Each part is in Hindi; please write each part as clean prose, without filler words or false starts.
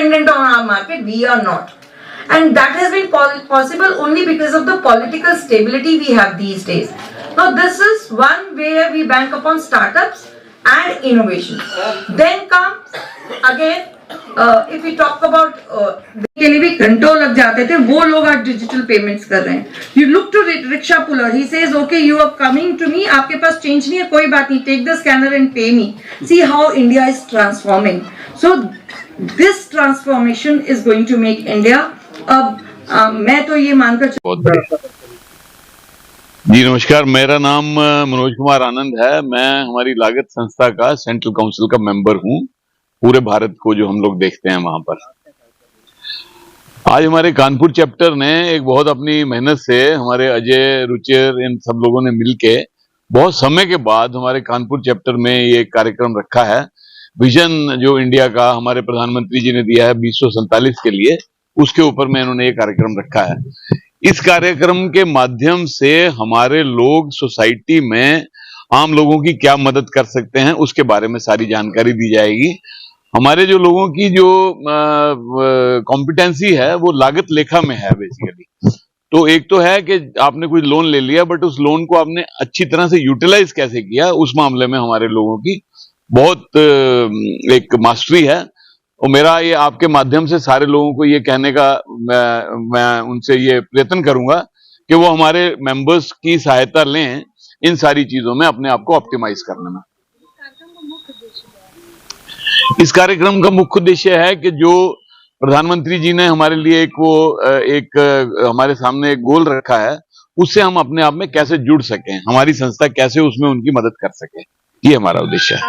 dependent on our market. We are not. And that has been possible only because of the political stability we have these days. Now this is one where we bank upon startups and innovation. Then comes again, if we talk about के लिए भी घंटों लग जाते थे, वो लोग आज डिजिटल पेमेंट्स कर रहे हैं. You look to rickshaw puller, he says okay you are coming to me, आपके पास चेंज नहीं है, कोई बात नहीं, take the scanner and pay me. See how India is transforming. So this transformation is going to make India. अब मैं तो ये मानकर जी नमस्कार, मेरा नाम मनोज कुमार आनंद है. मैं हमारी लागत संस्था का सेंट्रल काउंसिल का मेंबर हूं. पूरे भारत को जो हम लोग देखते हैं वहां पर आज हमारे कानपुर चैप्टर ने एक बहुत अपनी मेहनत से हमारे अजय रुचिर इन सब लोगों ने मिलके बहुत समय के बाद हमारे कानपुर चैप्टर में ये कार्यक्रम रखा है. विजन जो इंडिया का हमारे प्रधानमंत्री जी ने दिया है 2047 के लिए, उसके ऊपर में इन्होंने ये कार्यक्रम रखा है. इस कार्यक्रम के माध्यम से हमारे लोग सोसाइटी में आम लोगों की क्या मदद कर सकते हैं उसके बारे में सारी जानकारी दी जाएगी. हमारे जो लोगों की जो कॉम्पिटेंसी है वो लागत लेखा में है बेसिकली. तो एक तो है कि आपने कोई लोन ले लिया, बट उस लोन को आपने अच्छी तरह से यूटिलाइज कैसे किया, उस मामले में हमारे लोगों की बहुत एक मास्टरी है. और मेरा ये आपके माध्यम से सारे लोगों को ये कहने का मैं उनसे ये प्रयत्न करूंगा कि वो हमारे मेंबर्स की सहायता लें इन सारी चीजों में, अपने आप को ऑप्टिमाइज करने में. इस कार्यक्रम का मुख्य उद्देश्य है कि जो प्रधानमंत्री जी ने हमारे लिए एक हमारे सामने एक गोल रखा है, उससे हम अपने आप में कैसे जुड़ सकें, हमारी संस्था कैसे उसमें उनकी मदद कर सके, ये हमारा उद्देश्य है.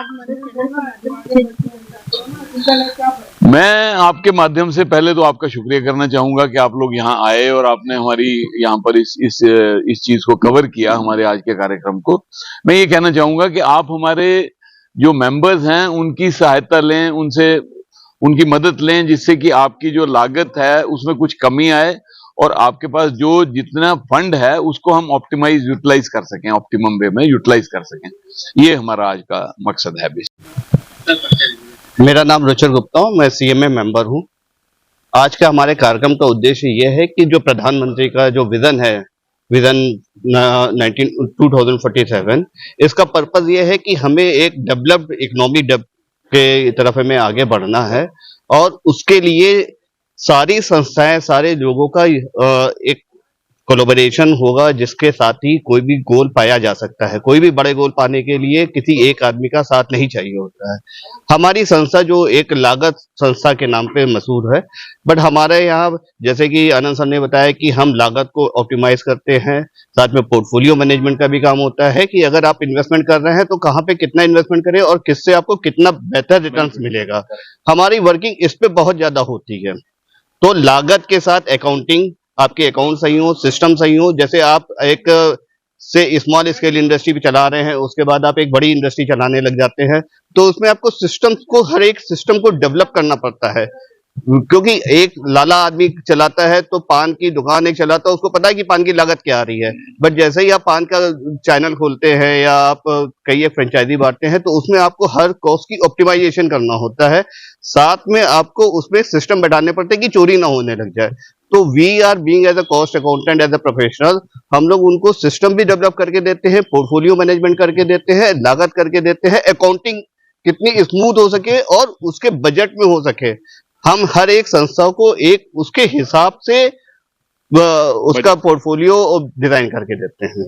मैं आपके माध्यम से पहले तो आपका शुक्रिया करना चाहूंगा कि आप लोग यहाँ आए और आपने हमारी यहाँ पर इस चीज को कवर किया, हमारे आज के कार्यक्रम को. मैं ये कहना चाहूंगा कि आप हमारे जो मेंबर्स हैं उनकी सहायता लें, उनसे उनकी मदद लें, जिससे कि आपकी जो लागत है उसमें कुछ कमी आए और आपके पास जो जितना फंड है उसको हम ऑप्टिमाइज यूटिलाइज कर सकें, ऑप्टिमम वे में यूटिलाइज कर सकें. ये हमारा आज का मकसद है. मेरा नाम रुचिर गुप्ता हूँ, मैं सीएमए मेंबर हूँ. आज का हमारे कार्यक्रम का उद्देश्य यह है कि जो प्रधानमंत्री का जो विजन है, विजन 2047, इसका पर्पज ये है कि हमें एक डेवलप्ड इकोनॉमी के तरफ हमें आगे बढ़ना है और उसके लिए सारी संस्थाएं, सारे लोगों का एक कोलैबोरेशन होगा, जिसके साथ ही कोई भी गोल पाया जा सकता है. कोई भी बड़े गोल पाने के लिए किसी एक आदमी का साथ नहीं चाहिए होता है. हमारी संस्था जो एक लागत संस्था के नाम पे मशहूर है, बट हमारे यहाँ जैसे कि आनंद सर ने बताया कि हम लागत को ऑप्टिमाइज करते हैं, साथ में पोर्टफोलियो मैनेजमेंट का भी काम होता है कि अगर आप इन्वेस्टमेंट कर रहे हैं तो कहाँ पे कितना इन्वेस्टमेंट करें और किससे आपको कितना बेहतर रिटर्न मिलेगा. हमारी वर्किंग इस पे बहुत ज्यादा होती है. तो लागत के साथ अकाउंटिंग, आपके अकाउंट सही हो, सिस्टम सही हो. जैसे आप एक से स्मॉल स्केल इंडस्ट्री भी चला रहे हैं, उसके बाद आप एक बड़ी इंडस्ट्री चलाने लग जाते हैं, तो उसमें आपको सिस्टम्स को, हर एक सिस्टम को डेवलप करना पड़ता है. क्योंकि एक लाला आदमी चलाता है तो पान की दुकान एक चलाता है, उसको पता है कि पान की लागत क्या आ रही है. बट जैसे ही आप पान का चैनल खोलते हैं या आप कई एक फ्रेंचाइजी बांटते हैं, तो उसमें आपको हर कॉस्ट की ऑप्टिमाइजेशन करना होता है. साथ में आपको उसमें सिस्टम बैठाने पड़ते हैं कि चोरी ना होने लग जाए. तो we are being as a cost accountant, as a professional, हम लोग उनको सिस्टम भी डेवलप करके देते हैं, पोर्टफोलियो मैनेजमेंट करके देते हैं, लागत करके देते हैं, अकाउंटिंग कितनी स्मूथ हो सके और उसके बजट में हो सके. हम हर एक संस्था को एक उसके हिसाब से उसका पोर्टफोलियो डिजाइन करके देते हैं.